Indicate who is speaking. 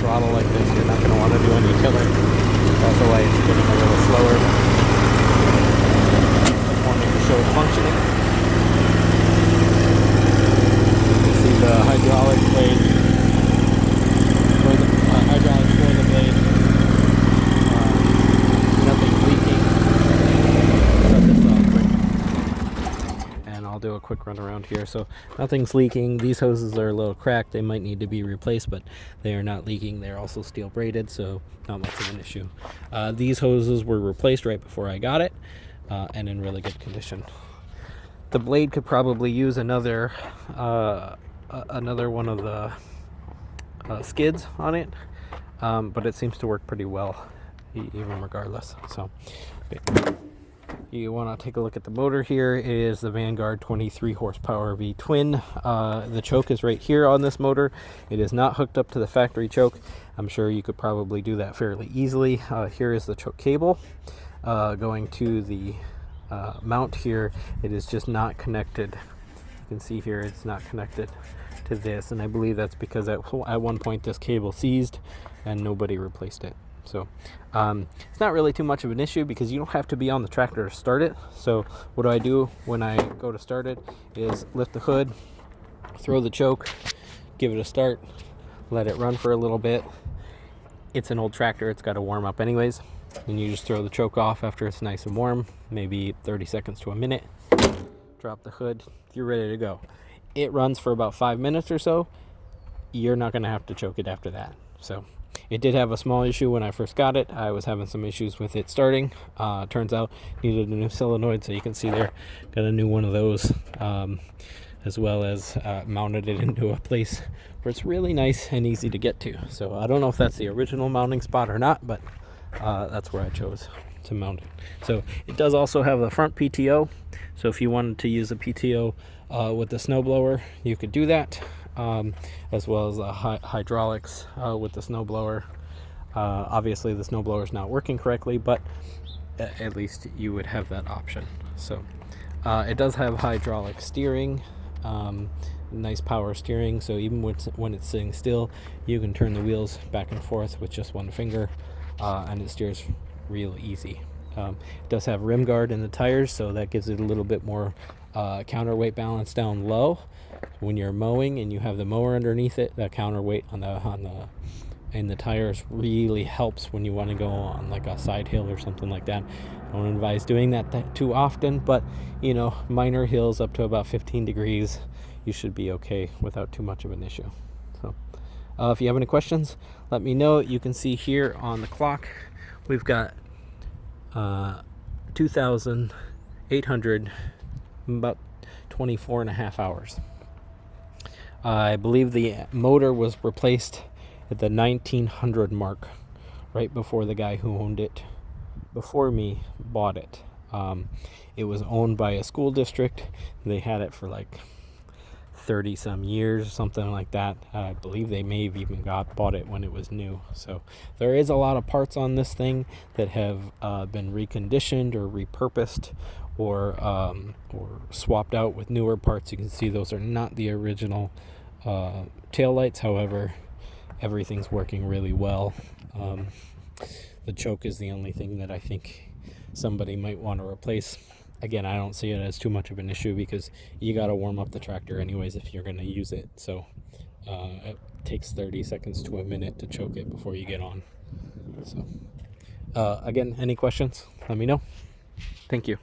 Speaker 1: throttle like this, you're not going to want to do any tilling. That's why it's spinning a little slower. Just wanting to show it functioning. You can see the hydraulic blade, or the hydraulics for the blade. Nothing's leaking. Shut this off quick. And I'll do a quick run around here. So nothing's leaking. These hoses are a little cracked. They might need to be replaced, but they are not leaking. They're also steel braided, so not much of an issue. These hoses were replaced right before I got it, and in really good condition. The blade could probably use another one of the skids on it, but it seems to work pretty well even regardless. So okay. You want to take a look at the motor here. It is the Vanguard 23 horsepower V twin. The choke is right here on this motor. It is not hooked up to the factory choke. I'm sure you could probably do that fairly easily. Here is the choke cable going to the mount here. It is just not connected. You can see here it's not connected to this, and I believe that's because at one point this cable seized and nobody replaced it. So it's not really too much of an issue because you don't have to be on the tractor to start it. So what do I do when I go to start it is lift the hood, throw the choke, give it a start, let it run for a little bit. It's an old tractor, it's got to warm up anyways. And you just throw the choke off after it's nice and warm, maybe 30 seconds to a minute. Drop the hood, you're ready to go. It runs for about 5 minutes or so. You're not going to have to choke it after that. So it did have a small issue when I first got it. I was having some issues with it starting. Turns out needed a new solenoid, so you can see there, got a new one of those, as well as mounted it into a place where it's really nice and easy to get to. So I don't know if that's the original mounting spot or not, but that's where I chose to mount it. So it does also have the front PTO. So if you wanted to use a PTO with the snowblower, you could do that. As well as the hydraulics with the snowblower. Obviously the snowblower is not working correctly, but at least you would have that option. So it does have hydraulic steering, nice power steering, so even when it's sitting still, you can turn the wheels back and forth with just one finger, and it steers real easy. It does have rim guard in the tires, so that gives it a little bit more counterweight balance down low. When you're mowing and you have the mower underneath it, that counterweight in the tires really helps when you want to go on like a side hill or something like that. I don't advise doing that too often, but you know, minor hills up to about 15 degrees, you should be okay without too much of an issue. So if you have any questions, let me know. You can see here on the clock we've got 2,800, about 24 and a half hours. I believe the motor was replaced at the 1900 mark, right before the guy who owned it before me bought it. It was owned by a school district. They had it for like 30 some years, something like that. I believe they may have even bought it when it was new. So there is a lot of parts on this thing that have been reconditioned or repurposed or swapped out with newer parts. You can see those are not the original tail lights. However, everything's working really well. The choke is the only thing that I think somebody might want to replace. Again, I don't see it as too much of an issue because you got to warm up the tractor anyways if you're going to use it. So it takes 30 seconds to a minute to choke it before you get on. So again, any questions, let me know. Thank you.